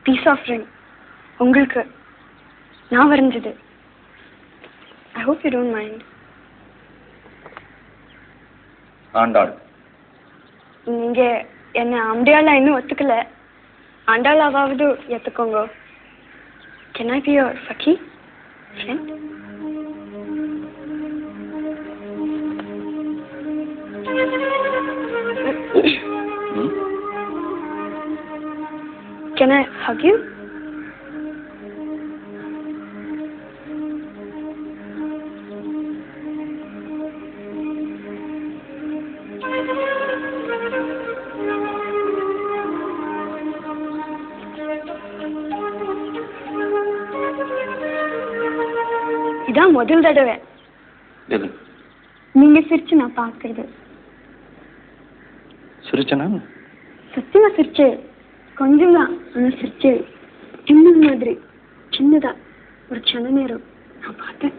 Piece of ring உங்களுக்கு நான் வரைஞ்சது. I hope you don't mind. Andal, நீங்க என்ன அம்படியாளா இன்னும் ஒத்துக்கல. ஆண்டாளாவது ஏத்துக்கோங்க. Can I be your Sakhi friend? Can I hug you? இதான் முதல் தடவை நீங்க சிரிச்சு நான் பாக்குறது. சிரிச்சனா? சத்தியமா சிரிச்சு கொஞ்சம் தான். ஆனா சிரிச்சு சின்ன மாதிரி சின்னதா ஒரு சின்ன நேரம் நான் பார்த்தேன்.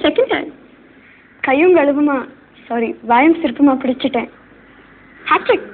செகண்ட் டைம் கையும் கழுவுமா சாரி வாயும் சிரிப்புமா பிடிச்சிட்டேன். ஹேட்ரிக்.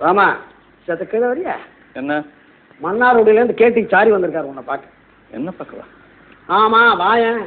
ராமா, சத்த கீழே வரியா? என்ன? மன்னார்குடியிலேருந்து கேட்டி சாரி வந்திருக்காரு உன்னை பார்க்க. என்ன பார்க்கவா? ஆமா வாயன்.